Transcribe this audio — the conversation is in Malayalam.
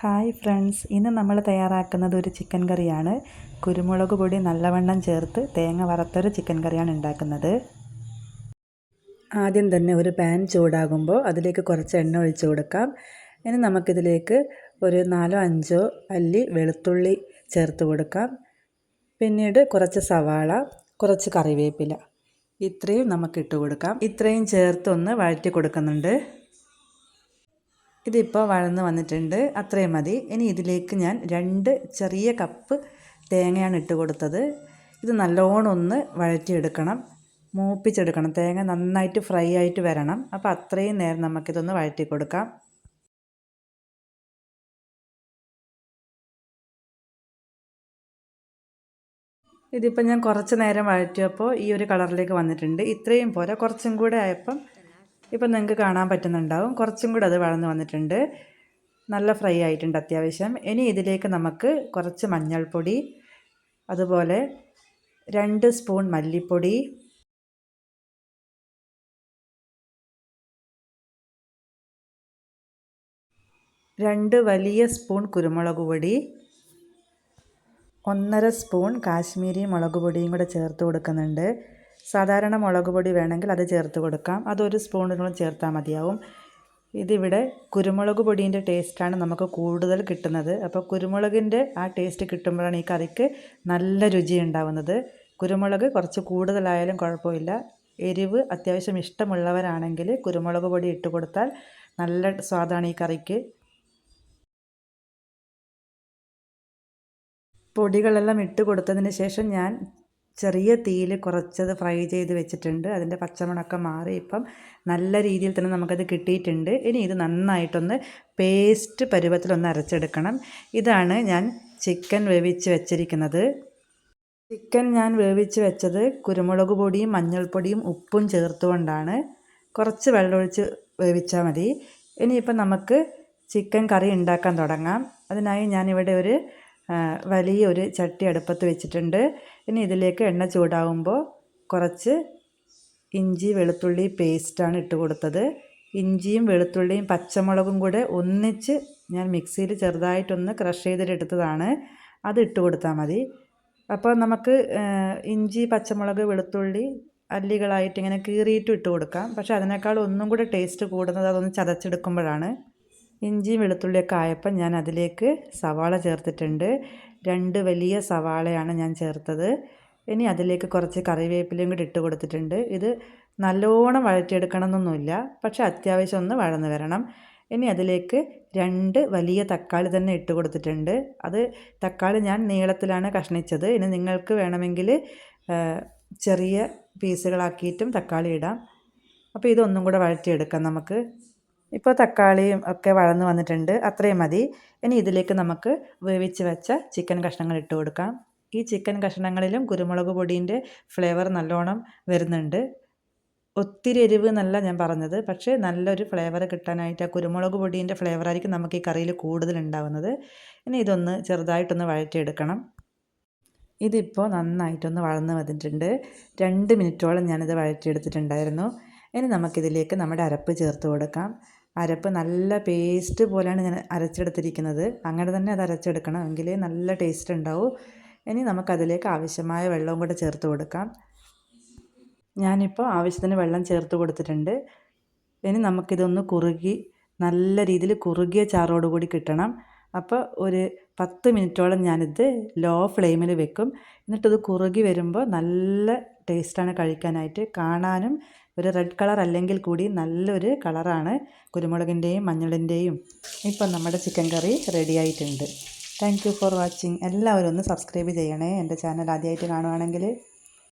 ഹായ് ഫ്രണ്ട്സ്, ഇന്ന് നമ്മൾ തയ്യാറാക്കുന്നത് ഒരു ചിക്കൻ കറിയാണ്. കുരുമുളക് പൊടി നല്ലവണ്ണം ചേർത്ത് തേങ്ങ വറുത്തൊരു ചിക്കൻ കറിയാണ് ഉണ്ടാക്കുന്നത്. ആദ്യം തന്നെ ഒരു പാൻ ചൂടാകുമ്പോൾ അതിലേക്ക് കുറച്ച് എണ്ണ ഒഴിച്ച് കൊടുക്കാം. ഇനി നമുക്കിതിലേക്ക് ഒരു 4-5 അല്ലി വെളുത്തുള്ളി ചേർത്ത് കൊടുക്കാം. പിന്നീട് കുറച്ച് സവാള, കുറച്ച് കറിവേപ്പില, ഇത്രയും നമുക്കിട്ട് കൊടുക്കാം. ഇത്രയും ചേർത്തൊന്ന് വഴറ്റി കൊടുക്കുന്നുണ്ട്. ഇതിപ്പോൾ വഴന്ന് വന്നിട്ടുണ്ട്, അത്രയും മതി. ഇനി ഇതിലേക്ക് ഞാൻ 2 ചെറിയ കപ്പ് തേങ്ങയാണ് ഇട്ട് കൊടുത്തത്. ഇത് നല്ലോണം ഒന്ന് വഴറ്റിയെടുക്കണം, മൂപ്പിച്ചെടുക്കണം. തേങ്ങ നന്നായിട്ട് ഫ്രൈ ആയിട്ട് വരണം. അപ്പോൾ അത്രയും നേരം നമുക്കിതൊന്ന് വഴറ്റി കൊടുക്കാം. ഇതിപ്പോൾ ഞാൻ കുറച്ച് നേരം വഴറ്റിയപ്പോൾ ഈ ഒരു കളറിലേക്ക് വന്നിട്ടുണ്ട്. ഇത്രയും പോരാ, കുറച്ചും കൂടെ ആയപ്പം ഇപ്പം നിങ്ങൾക്ക് കാണാൻ പറ്റുന്നുണ്ടാവും, കുറച്ചും കൂടെ അത് വഴന്ന് വന്നിട്ടുണ്ട്. നല്ല ഫ്രൈ ആയിട്ടുണ്ട് അത്യാവശ്യം. ഇനി ഇതിലേക്ക് നമുക്ക് കുറച്ച് മഞ്ഞൾപ്പൊടി, അതുപോലെ 2 സ്പൂൺ മല്ലിപ്പൊടി, 2 വലിയ സ്പൂൺ കുരുമുളക് പൊടി, 1.5 സ്പൂൺ കാശ്മീരി മുളക് പൊടിയും കൂടെ ചേർത്ത് കൊടുക്കുന്നുണ്ട്. സാധാരണ മുളക് പൊടി വേണമെങ്കിൽ അത് ചേർത്ത് കൊടുക്കാം, അതൊരു സ്പൂണോളം ചേർത്താൽ മതിയാവും. ഇതിവിടെ കുരുമുളക് പൊടീൻ്റെ ടേസ്റ്റാണ് നമുക്ക് കൂടുതൽ കിട്ടുന്നത്. അപ്പോൾ കുരുമുളകിൻ്റെ ആ ടേസ്റ്റ് കിട്ടുമ്പോഴാണ് ഈ കറിക്ക് നല്ല രുചി ഉണ്ടാവുന്നത്. കുരുമുളക് കുറച്ച് കൂടുതലായാലും കുഴപ്പമില്ല. എരിവ് അത്യാവശ്യം ഇഷ്ടമുള്ളവരാണെങ്കിൽ കുരുമുളക് പൊടി ഇട്ട് കൊടുത്താൽ നല്ല സ്വാദാണ് ഈ കറിക്ക്. പൊടികളെല്ലാം ഇട്ട് കൊടുത്തതിന് ശേഷം ഞാൻ ചെറിയ തീയിൽ കുറച്ചത് ഫ്രൈ ചെയ്ത് വെച്ചിട്ടുണ്ട്. അതിൻ്റെ പച്ചമണക്കം മാറി ഇപ്പം നല്ല രീതിയിൽ തന്നെ നമുക്കത് കിട്ടിയിട്ടുണ്ട്. ഇനി ഇത് നന്നായിട്ടൊന്ന് പേസ്റ്റ് പരുവത്തിലൊന്ന് അരച്ചെടുക്കണം. ഇതാണ് ഞാൻ ചിക്കൻ വേവിച്ച് വെച്ചിരിക്കുന്നത്. ചിക്കൻ ഞാൻ വേവിച്ച് വെച്ചത് കുരുമുളക് പൊടിയും മഞ്ഞൾപ്പൊടിയും ഉപ്പും ചേർത്തുകൊണ്ടാണ്. കുറച്ച് വെള്ളമൊഴിച്ച് വേവിച്ചാൽ മതി. ഇനിയിപ്പം നമുക്ക് ചിക്കൻ കറി ഉണ്ടാക്കാൻ തുടങ്ങാം. അതിനായി ഞാനിവിടെ ഒരു വലിയൊരു ചട്ടി അടുപ്പത്ത് വെച്ചിട്ടുണ്ട്. ഇനി ഇതിലേക്ക് എണ്ണ ചൂടാകുമ്പോൾ കുറച്ച് ഇഞ്ചി വെളുത്തുള്ളി പേസ്റ്റാണ് ഇട്ട് കൊടുത്തത്. ഇഞ്ചിയും വെളുത്തുള്ളിയും പച്ചമുളകും കൂടെ ഒന്നിച്ച് ഞാൻ മിക്സിയിൽ ചെറുതായിട്ടൊന്ന് ക്രഷ് ചെയ്തിട്ടെടുത്തതാണ്. അത് ഇട്ട് കൊടുത്താൽ മതി. അപ്പോൾ നമുക്ക് ഇഞ്ചി പച്ചമുളക് വെളുത്തുള്ളി അല്ലികളായിട്ട് ഇങ്ങനെ കീറിയിട്ട് ഇട്ട് കൊടുക്കാം. പക്ഷേ അതിനേക്കാൾ ഒന്നും കൂടെ ടേസ്റ്റ് കൂടുന്നത് അതൊന്ന് ചതച്ചെടുക്കുമ്പോഴാണ്. ഇഞ്ചിയും വെളുത്തുള്ളിയൊക്കെ ആയപ്പോൾ ഞാൻ അതിലേക്ക് സവാള ചേർത്തിട്ടുണ്ട്. 2 വലിയ സവാളയാണ് ഞാൻ ചേർത്തത്. ഇനി അതിലേക്ക് കുറച്ച് കറിവേപ്പിലയും കൂടി ഇട്ട് കൊടുത്തിട്ടുണ്ട്. ഇത് നല്ലോണം വഴറ്റിയെടുക്കണം എന്നൊന്നുമില്ല, പക്ഷേ അത്യാവശ്യം ഒന്ന് വഴന്ന് വരണം. ഇനി അതിലേക്ക് 2 വലിയ തക്കാളി തന്നെ ഇട്ട് കൊടുത്തിട്ടുണ്ട്. അത് തക്കാളി ഞാൻ നീളത്തിലാണ് കഷ്ണിച്ചത്. ഇനി നിങ്ങൾക്ക് വേണമെങ്കിൽ ചെറിയ പീസുകളാക്കിയിട്ടും തക്കാളി ഇടാം. അപ്പോൾ ഇതൊന്നും കൂടെ വഴറ്റിയെടുക്കാം നമുക്ക്. ഇപ്പോൾ തക്കാളിയും ഒക്കെ വഴന്ന് വന്നിട്ടുണ്ട്, അത്രയും മതി. ഇനി ഇതിലേക്ക് നമുക്ക് വേവിച്ച് വെച്ച ചിക്കൻ കഷ്ണങ്ങൾ ഇട്ട് കൊടുക്കാം. ഈ ചിക്കൻ കഷ്ണങ്ങളിലും കുരുമുളക് പൊടീൻ്റെ ഫ്ലേവർ നല്ലോണം വരുന്നുണ്ട്. ഒത്തിരി എരിവ് എന്നല്ല ഞാൻ പറഞ്ഞത്, പക്ഷേ നല്ലൊരു ഫ്ലേവർ കിട്ടാനായിട്ട് ആ കുരുമുളക് പൊടീൻ്റെ ഫ്ലേവറായിരിക്കും നമുക്ക് ഈ കറിയിൽ കൂടുതൽ ഉണ്ടാവുന്നത്. ഇനി ഇതൊന്ന് ചെറുതായിട്ടൊന്ന് വഴറ്റിയെടുക്കണം. ഇതിപ്പോൾ നന്നായിട്ടൊന്ന് വഴന്ന് വന്നിട്ടുണ്ട്. 2 മിനിറ്റോളം ഞാനിത് വഴറ്റിയെടുത്തിട്ടുണ്ടായിരുന്നു. ഇനി നമുക്കിതിലേക്ക് നമ്മുടെ അരപ്പ് ചേർത്ത് കൊടുക്കാം. അരപ്പ് നല്ല പേസ്റ്റ് പോലെയാണ് ഞാൻ അരച്ചെടുത്തിരിക്കുന്നത്. അങ്ങനെ തന്നെ അത് അരച്ചെടുക്കണം, എങ്കിലേ നല്ല ടേസ്റ്റ് ഉണ്ടാവും. ഇനി നമുക്കതിലേക്ക് ആവശ്യമായ വെള്ളവും കൂടെ ചേർത്ത് കൊടുക്കാം. ഞാനിപ്പോൾ ആവശ്യത്തിന് വെള്ളം ചേർത്ത് കൊടുത്തിട്ടുണ്ട്. ഇനി നമുക്കിതൊന്ന് കുറുകി നല്ല രീതിയിൽ കുറുകിയ ചാറോടുകൂടി കിട്ടണം. അപ്പോൾ ഒരു 10 മിനിറ്റോളം ഞാനിത് ലോ ഫ്ലെയിമിൽ വെക്കും. എന്നിട്ടിത് കുറുകി വരുമ്പോൾ നല്ല ടേസ്റ്റാണ് കഴിക്കാനായിട്ട്. കാണാനും ഒരു റെഡ് കളർ അല്ലെങ്കിൽ കൂടി നല്ലൊരു കളറാണ് കുരുമുളകിൻ്റെയും മഞ്ഞളിൻ്റെയും. ഇപ്പം നമ്മുടെ ചിക്കൻ കറി റെഡി ആയിട്ടുണ്ട്. Thank you for watching. എല്ലാവരും ഒന്ന് സബ്സ്ക്രൈബ് ചെയ്യണേ, എൻ്റെ ചാനൽ ആദ്യമായിട്ട് കാണുവാണെങ്കിൽ.